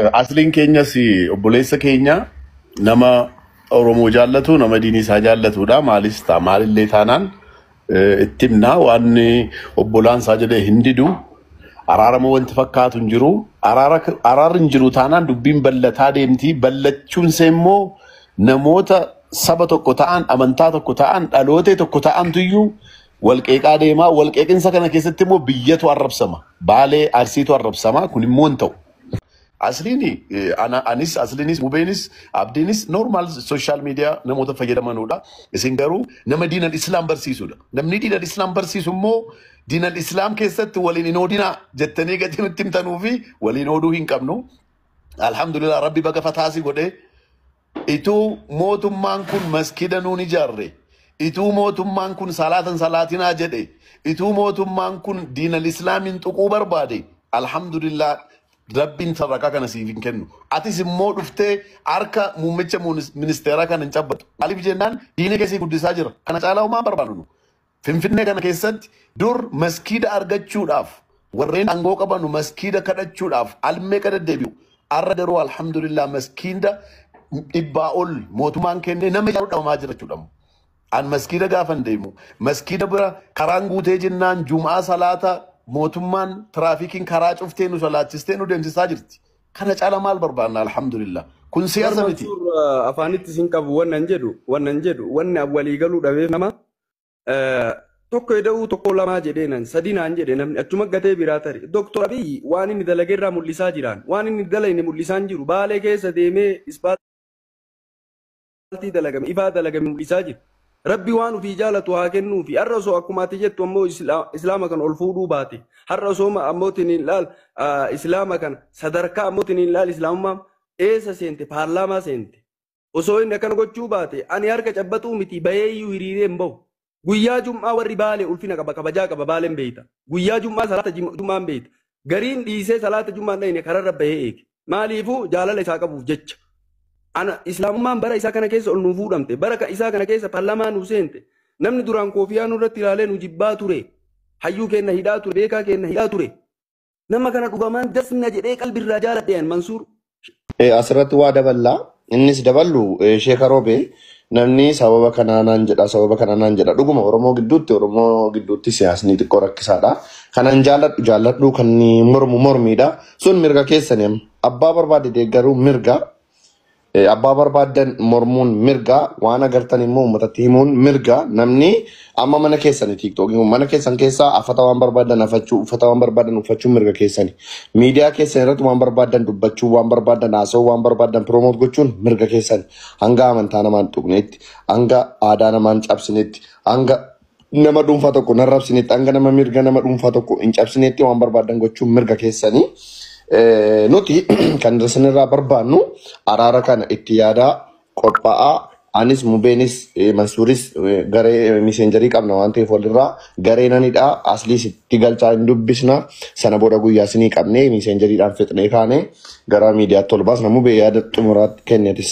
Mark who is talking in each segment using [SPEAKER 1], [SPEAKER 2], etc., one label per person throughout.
[SPEAKER 1] Asliin keenyas obboleessa keenya nama Oromoo jaallatu nama diinii isaa jaallatudha. Maalis ta'a maalillee taanaan itti himna waan obbolaan isaa jedhee hin didu araarama wanti fakkaatu hin jiru. Araarri hin jiru taanaan dubbiin ballataa deemti. Ballachuun immoo namoota saba tokko ta'an amantaa tokko ta'an dhalootee tokko ta'antu iyyuu walqeeqaa deemaa. Walqeeqinsa kana keessatti immoo biyyatu arrabsama. Baalee Arsiitu arrabsama. Kun immoo hin ta'u. Asliini anis asliinis mubeenis abdiinis normal social media namoota fayyadamanudha. Isin garuu nama diinal Islaam barsiisudha. Namni diinal Islaam barsiisu immoo diinal Islaam keessatti waliin hin oodinaa jettanii gadi nutti himtanuu fi waliin ooduu hin qabnu. Alhamdulillah Rabbi baga fataasi godhe. Ituu mootummaan kun maskida nuun ijaarre. Ituu mootummaan kun salaatan salaatinaa jedhe. Ituu mootummaan kun diinal Islaamin tuquu barbaade. Alhamdulillah. Rabbiin saraka kana siif hin kennu. Atis immoo dhuftee harka muummicha ministeera kana hin cabbatu. Maaliif jennaan diinii keessii guddisaa jira. Kana caalaa homaa barbaadu. Finfinnee kana keessatti dur maskiida argachuudhaaf warreen aangoo qabanu maskiida kadhachuudhaaf almee kadhaddeebi'u. Arra garuu alhamdulillah maskiida dhibbaa ol mootummaan kennee nama ijaaru dhabamaa jira jechuudha. An maskiida gaafan deemu. Maskiida bira karaan guutee jennaan Jumaa salaata mootummaan tiraafikiin karaa cuftee nu salaachistee nu deemsisaa jirti. Kana caala maal barbaanna alhamdulillah. Kun siyaasa miti.
[SPEAKER 2] Afaanitti isin qabu wannan jedhu wanni walii galuu dhabeef nama tokko eda'uu tokko lamaa jedheenan sadinaan jedhe namni achuma gatee biraa tare. Doktor Abiyyi waan inni dalagee irraa mul'isaa jiran waan inni dalagee mul'isaa hin jiru Baalee keessa deemee ispaaltii dalagame ifaa dalagame mul'isaa jira. Rabbi waan ufii jaalatu haa kennuu fi har'a osoo akkuma ati jettu ammoo islaama kan ol fuudhuu baate har'a osoo ammootiin hin laal islaama kan sadarkaa ammootiin hin laal islaamummaa eessa seente paarlaamaa seente osoo inni akkana gochuu baate ani harka cabbatuu miti baheeyyuu hiriiree hin bahu guyyaa jum'aa warri Baalee ulfina qaba kabajaa qaba Baaleen beeyta guyyaa jum'aa salaata jum'aan beeyta gariin dhiisee salaata jum'aan dhayne kararra bahee eege maaliifuu jaalala isaa qabuuf jecha. Ana islaamummaan bara isaa kana keessa ol nu fuudhamte bara isaa kana keessa paarlaamaa nu seente namni duraan koofiyaa nurratti ilaalee nu jibbaa ture hayyuu kenna hidhaa ture beekaa kenna hidhaa ture nama kana dhugamaan dasna jedhee qalbirraa jaaladheen Mansuur.
[SPEAKER 3] Asirratti waa daballaa innis daballu Sheeka Roobee namni sababa kanaanaan jedha dhuguma Oromoo gidduutti siyaasni xiqqoo rakkisaadha. Kanan jaalladhu kan mormiidha sun mirga keessanii abbaa barbaade deeggaruu mirga. Abbaa barbaadan mormuun mirga waan agartan immoo uummatatti himuun mirga namni amma mana keessanii tiiktookiin mana keessan keessaa afata waan barbaadan afachuu uffata waan barbaadan uffachuu mirga keessanii miidiyaa keessan irratti waan barbaadan dubbachuu waan barbaadan haasa'uu waan barbaadan promoot gochuun mirga keessanii hanga amantaa namaan tuqneetti hanga aadaa namaan cabsineetti hanga nama dhuunfaa tokko narrabsineetti hanga nama mirga nama dhuunfaa tokko hin cabsineetti waan barbaadan gochuun mirga keessanii. Nuti kan irraa barbaannu araara kana itti yaadaa qophaa'aa anis mubeenis Mansuuris garee miseenjarii qabna waan ta'eef walirraa gareenanidha asliis itti galchaa hin dubbisna sana booda guyyaa isinii qabnee miseenjariidhaan fixnee kaane gara miidiyaatti ol baasna mubee yaada xumuraatti kennetis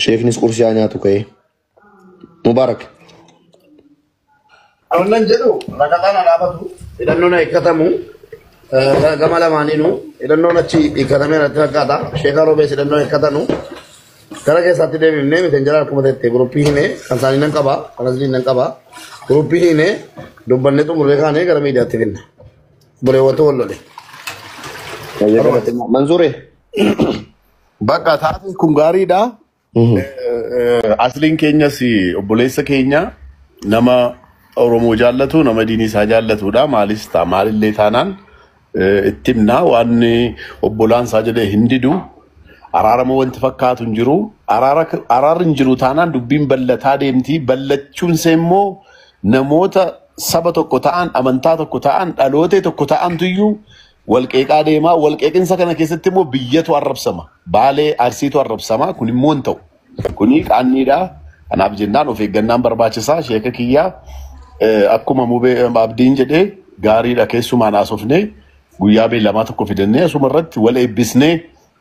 [SPEAKER 3] sheeknis qursiyaa nyaatu ka'ee Mubaarak.
[SPEAKER 4] Wannan jedhu ragataan alaabatu hidhannoon eeggatamu. Gama lamaaniinu hidhannoon achi hiikkatamee natti fakkaata. Sheeka Roobee hidhannoo hiikkatanu gara keessaatti deemnee miseenjara akkuma ta'e guruppii hinee kan isaanii nan qaba kan asliin nan qaba guruppii hinee dubbannee xumurree kaanee gara miidiyaatti finna. Buleewwatu wal lole.
[SPEAKER 3] Mansuure.
[SPEAKER 1] Bakka taatee kun gaariidha. Asliin keenyas obboleessa keenya nama Oromoo jaallatu nama diinii isaa jaallatudha. Maalis ta'a maalillee taanaan itti himna waan obbolaan isaa jedhee hin didu araarama wanti fakkaatu hin jiru. Araarri hin jiru taanaan dubbiin ballataa deemti. Ballachuun immoo namoota saba tokko ta'an amantaa tokko ta'an dhalootee tokko ta'antu iyyuu walqeeqaa deemaa. Walqeeqinsa kana keessatti immoo biyyatu arrabsama. Baalee Arsiitu arrabsama. Kun immoo hin ta'u. Kuni qaanniidha. Kanaaf jennaan of eeggannaan barbaachisaa. Sheeka kiyyaa akkuma mubee abdiin jedhee gaariidha keessumaan haasofnee guyyaa beellamaa tokko fidannee asuma irratti wal eebbisnee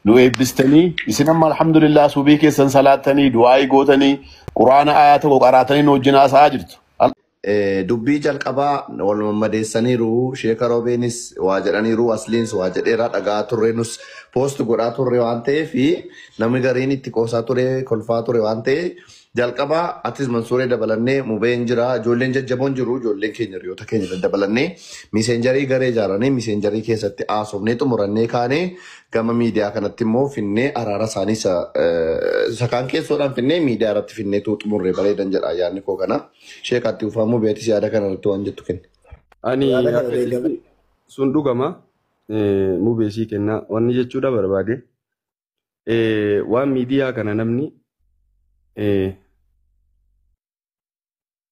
[SPEAKER 1] nu eebbistanii isin amma alhamdulillah subii keessan salaattanii du'aa'ii gootanii quraana ayaata qaraatanii nu wajjin haasa'aa jirtu.
[SPEAKER 3] dubbii jalqabaa wal mammadeessaniiru sheeka Roobenis waa jedhaniiru asliins waa jedheera dhagaa turre nus poost godhaa turre waan ta'eef namni gariin itti qoosaa ture kolfaa ture waan ta'e jalqabaa atis Mansuuree dabalannee mubeen jira ijoolleen jajjaboon jiru ijoolleen keenya hiriyoota keenya dabalannee miseenjarii garee ijaaranii miseenjarii keessatti haasofnee xumurannee kaanee gama miidiyaa kanatti immoo finnee araara isaanii sakaan keessoodhaan finnee miidiyaa irratti finnee xumurree bareedan jedha yaadni koo kana sheekaatti uffamu beetis yaada kana irratti waan jettu kenne.
[SPEAKER 2] Ani sun dhugama mubeesii kennaa wanni jechuudha barbaade waan miidiyaa kana namni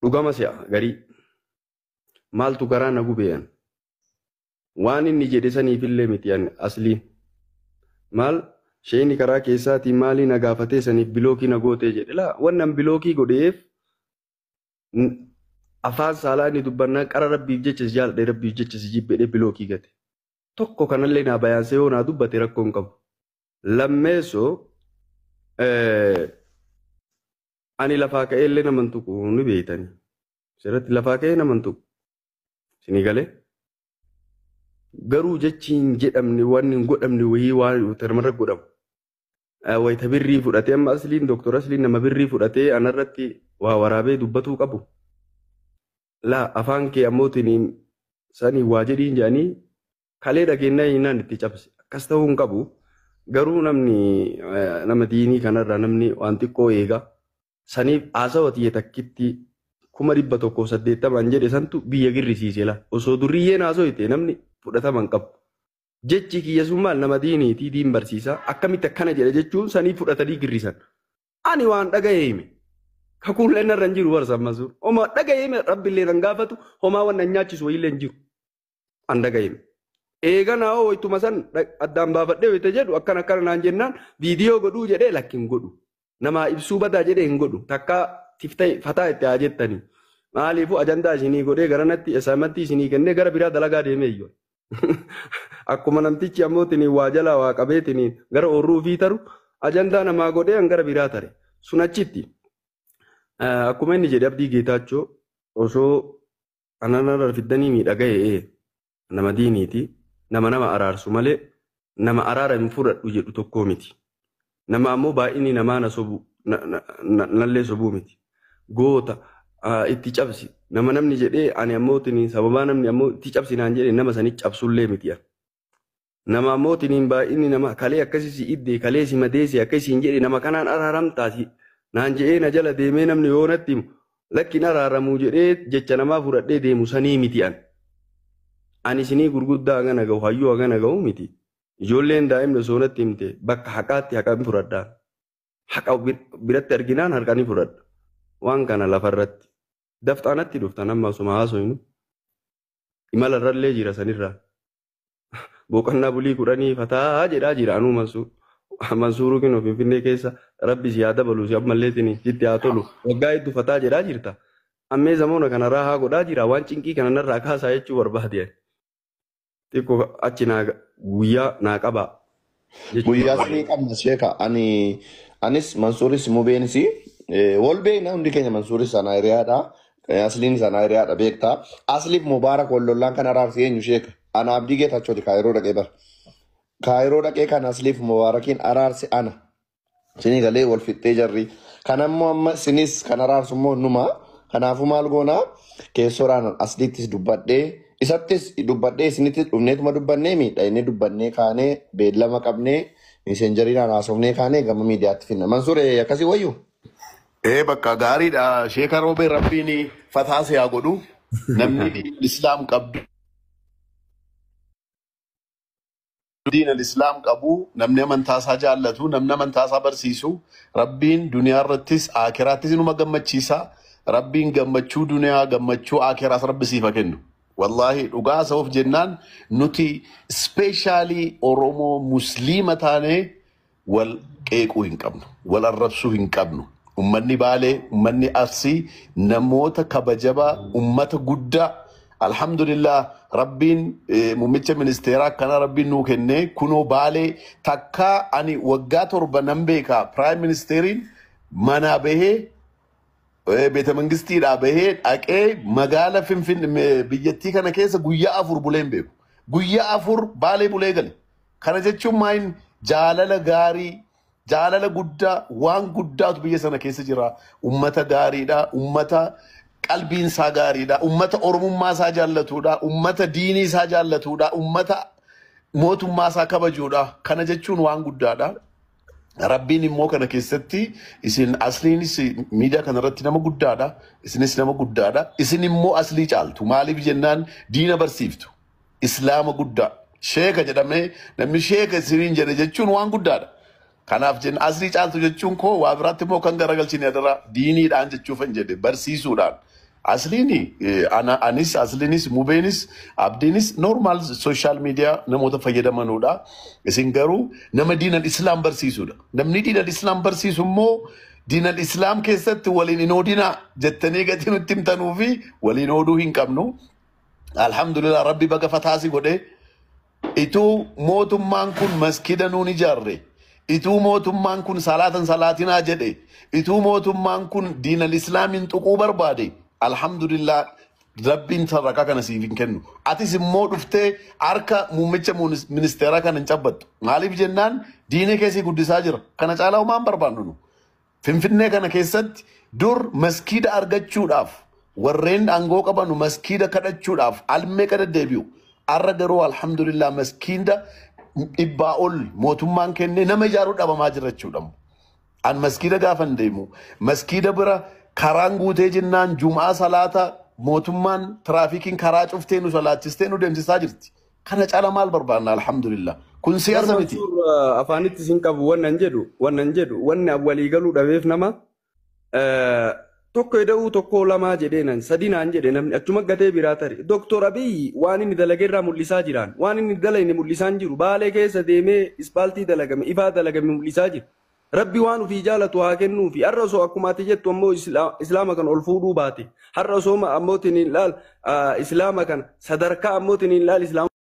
[SPEAKER 2] dhugama si'a garii maaltu garaa na gubeeyan waan inni jedhe saniifillee miti asliin maal sheeni karaa keessaatii maalii na gaafatee saniif bilookii na gootee jedhe laa wannan bilookii godheef afaan saalaa inni dubbannaa qara rabbiif jecha si jaaladhe rabbiif jecha si jibbedhe bilookii gate tokko kanallee naa bayaansee yoo naa dubbate rakkoon qabu lammeessoo ani lafaa ka'ee illee naman tuqu ni beeytanii sirratti lafaa ka'ee naman tuqu sinii galee garuu jechiin jedhamni waan hin godhamne wayii waan termarra godhamu wayita birrii fudhatee amma asliin doktor asliin nama birrii fudhatee anarratti waa waraabee dubbatuu qabu laa afaan kee ammootiin sanii waa jedhiin jedhanii kalee dhageenyaa hinaan itti cabse akkas ta'uu hin qabu garuu namni nama diinii kanarraa namni waan xiqqoo eegaa saniif haasawatiyye takkitti 180 jedhe santu biyya girrisiise la osoo durriyyeen haasawite namni fudhataman qabu jechi kiyya sun maal nama diiniitii diin barsiisaa akkamitti akkana jedhe jechuun sanii fudhatanii girrisan ani waan dhaga'ee hime kakuullee narra hin jiru barsan Mansuur oma dhaga'ee hime rabbillee nan gaafatu homaa waan nyaachisu wayiillee hin jiru an dhaga'ee hime eeganaa oo ittuma san addaan baafadhee wayite jedhu akkana naan jennaan viidiyoo godhuu jedhee lakkin godhu nama ibsuu badaa jedhee hin godhu takka tiftee fataa itti haa jettanii maaliifuu ajandaa isinii godhee garanatti esaamatti isinii kennee gara biraa dalagaa deemee iyyoo akkuma namtichi ammootiin waa jalaa waa qabeetiin gara oorruu fi taru ajandaa namaa godhee gara biraa tare sun achitti akkuma inni jedhe Abdii Geetaachoo osoo ananarra fiddanii miidhaga'ee nama diiniiti nama araarsu malee nama araara hin fudhadhu jedhu tokkoo miti. Nama ammoo baay'inni namaa na sobu nallee sobuu miti goota itti cabsi nama namni jedhee ani ammootiin sababaa namni ammoo itti cabsi naan jedhee nama sanii cabsullee miti nama ammootiin baay'inni nama kalee akkasii iddee kalee si madeessi akkasiin jedhee nama kanaan araaramtaasi naan jedhee na jala deemee namni yoo natti lakkin araaramuu jedhee jecha namaa fudhadhee deemu sanii miti ani sinii gurguddaa hagana gahu hayyuu hagana gahu miti. Ijoolleen daa'imni soonatti himte bakka haqaatti haqaan fudhadhaan haqa biratti arginaan harkanii fudhadha waan kana lafarratti dafxaanatti dhuftan amma osuma haasoynu imalarrallee jira sanirraa boqonnaa bulii 10 fataa jedhaa jira anuu Mansuuruu kinoo Finfinnee keessa rabbi si haa dabalu si ammalleetiin sitti haa tolu waggaa hedduu fataa jedhaa jirta ammee zamoona kanarraa haa godhaa jira waan cinqii kanarraa kaasaa jechuu barbaade xiqqoo achi guyyaa naa qaba.
[SPEAKER 3] Guyyaa sanii qabna sheeka anis Mansuuris mubeenis wal beekna hundi keenya Mansuuris sana hiriyaadha asliin sana hiriyaadha beektaa asliif mubaarak wallollaan kan araarsi eenyu sheeka ana Abdii Geetaachooti kaayiroo dhaqee bara kaayiroo dhaqee kan asliif mubaarakiin araarsi ana sinii galee wal fixxee jarri kanammoo amma sinis kan araarsu immoo numa kanaafuu maal goonaa keessoraan asliittis dubbadhee isattis dubbadhee isinittis dhufneetuma dubbannee miidha inni dubbannee kaanee beellama qabnee miseenjariidhaan haasofnee kaanee gama miidiyaatti finna. Mansuuree akkasii wayyu?
[SPEAKER 1] Bakka gaariidha sheeka Roobee rabbiin fataasee haa godhu namni islaam qabdu. Diin islaam qabu namni amantaasaa jaallatu namni amantaasaa barsiisu rabbiin duniyaa irrattis akiraattis inuma gammachiisa rabbiin gammachuu duniyaa gammachuu akiraas rabbi siifa kennu. Wallahi dhugaa sa'uuf jennaan nuti ispeeshaalii Oromoo Musliima taanee wal qeequu hin qabnu wal arrabsuu hin qabnu ummanni Baalee ummanni Arsii namoota kabajabaa ummata guddaa alhamdulillah rabbiin muummicha ministeeraa akkana rabbiin nuu kennee kunoo Baalee takkaa ani waggaa 7 nan beekaa prime ministeriin manaa bahee beeta mangistiidhaa bahee dhaqee magaala biyyattii kana keessa guyyaa 4 buleen beeku. Guyyaa 4 baalee bulee gale. Kana jechuun maayin jaalala gaarii, jaalala guddaa, waan guddaatu biyya sana keessa jira. Ummata gaariidha, ummata qalbiin isaa gaariidha, ummata oromummaa isaa jaallatudha, ummata diinii isaa jaallatudha, ummata mootummaa isaa kabajuudha. Kana jechuun waan guddaadha. Rabbiin immoo kana keessatti isin asliinis miidiyaa kanarratti nama guddaadha, isinis nama guddaadha. Isin immoo aslii caaltu. Maaliif jennaan diina barsiiftu. Islaama guddaa. Sheeka jedhamee namni sheeka isiniin jedhe jechuun waan guddaadha. Kanaaf jenna aslii caaltu jechuun koo waa biraatti immoo kan garagalchine adara diiniidhaan jechuufan jedhe barsiisuudhaan. Asliini anis asliinis mubeenis abdiinis normal social media namoota fayyadamanudha. Isin garuu nama diinal islaam barsiisudha. Namni diinal islaam barsiisu immoo diinal islaam keessatti waliin hin oodinaa jettanii gati nutti himtanuu fi waliin ooduu hin qabnu. Alhamdulillah rabbi baga fataasi godhe. Ituu mootummaan kun maskida nuun ijaarre. Ituu mootummaan kun salaatinaa jedhe. Ituu mootummaan kun diinal islaamin tuquu barbaade. Alhamdulillah rabbiin saraka kana siif hin kennu. Atis immoo dhuftee harka muummicha ministeeraa kana hin cabbattu. Maaliif jennaan diinee keessi guddisaa jira. Kana caalaa homaan barbaannu nu. Finfinnee kana keessatti dur maskida argachuudhaaf warreen aangoo qabanu maskida kadhachuudhaaf almee kadhaddeebi'u. Arra garuu alhamdulillah maskida dhibbaa ol mootummaan kennee nama ijaaruu dhabamaa jira jechuudha. An maskida gaafan deemu. Maskida bira karaan guutee jennaan jumaa salaata mootummaan tiraafikiin karaa cuftee nu salaachistee nu deemsisaa jirti. Kana caala maal barbaanna alhamdulillah. Kun siyaasa miti.
[SPEAKER 2] Afaanitti isin qabu wannan jedhu wanni walii galuu dhabeef nama tokko eda'uu tokko lamaa jedheenan sadinaan jedhe namni achuma gatee biraa tare. Doktor Abiy waan inni dalageerraa mul'isaa jiran waan inni dalagni mul'isaan jiru baalee keessa deemee ispaaltii dalagame ifaa dalagame mul'isaa jira. Rabbi waan ufii jaalatu haa kennuufi har'a osoo akkuma ati jettu ammoo islaama kan ol fuudhuu baate har'a osoo ammootiin ilaal islaama kan sadarkaa ammootiin ilaal islaama